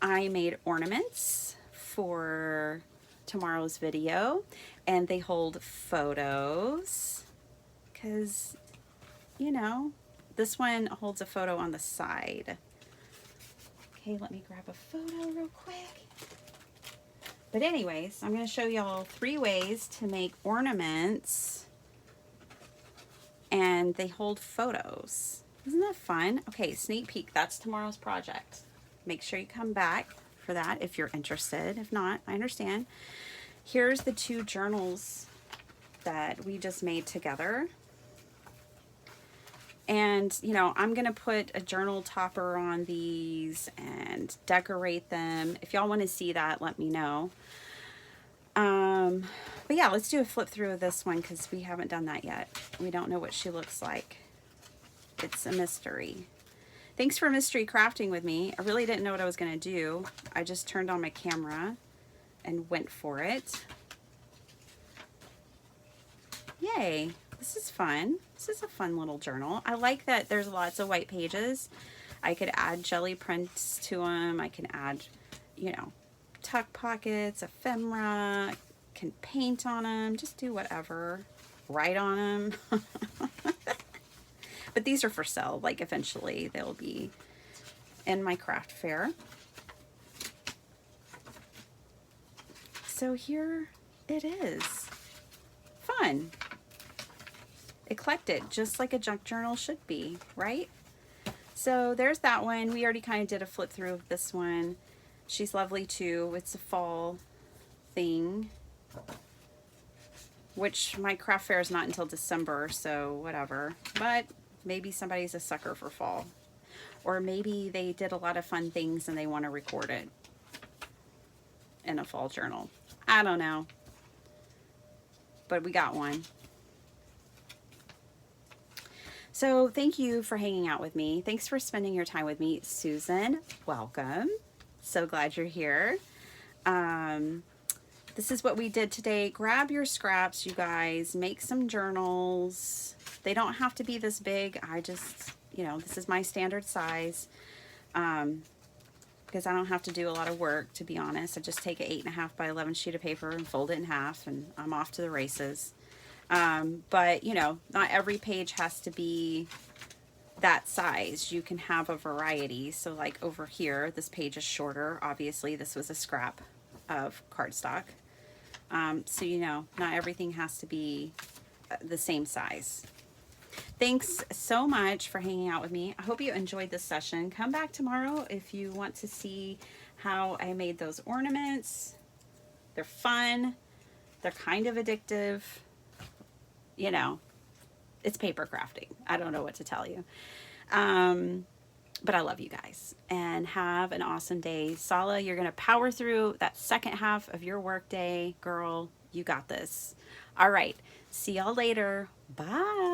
I made ornaments for tomorrow's video, and they hold photos, because, you know, this one holds a photo on the side. Okay, let me grab a photo real quick. But anyways, I'm going to show y'all 3 ways to make ornaments, and they hold photos. Isn't that fun? Okay, sneak peek. That's tomorrow's project. Make sure you come back for that if you're interested. If not, I understand. Here's the 2 journals that we just made together. And, you know, I'm going to put a journal topper on these and decorate them. If y'all want to see that, let me know. But yeah, let's do a flip through of this one because we haven't done that yet. We don't know what she looks like. It's a mystery. Thanks for mystery crafting with me. I really didn't know what I was going to do. I just turned on my camera and went for it. Yay. This is fun. This is a fun little journal. I like that there's lots of white pages. I could add jelly prints to them. I can add, you know, tuck pockets, ephemera, can paint on them, just do whatever, write on them. But these are for sale. Like eventually they'll be in my craft fair. So here it is. Fun. Eclectic, just like a junk journal should be, right? So there's that one. We already kind of did a flip through of this one. She's lovely too. It's a fall thing, which my craft fair is not until December, so whatever. But maybe somebody's a sucker for fall. Or maybe they did a lot of fun things and they want to record it in a fall journal. I don't know. But we got one. So thank you for hanging out with me. Thanks for spending your time with me. Susan, welcome. So glad you're here. This is what we did today. Grab your scraps, you guys. Make some journals. They don't have to be this big. I just, you know, this is my standard size. Because I don't have to do a lot of work, to be honest. I just take an 8.5 by 11 sheet of paper and fold it in half, and I'm off to the races. But, you know, not every page has to be that size. You can have a variety. So like over here, this page is shorter. Obviously, this was a scrap of cardstock. So, you know, not everything has to be the same size. Thanks so much for hanging out with me. I hope you enjoyed this session. Come back tomorrow if you want to see how I made those ornaments. They're fun. They're kind of addictive. You know, it's paper crafting. I don't know what to tell you. But I love you guys, and have an awesome day. Sala, you're going to power through that second half of your work day. Girl, you got this. All right. See y'all later. Bye.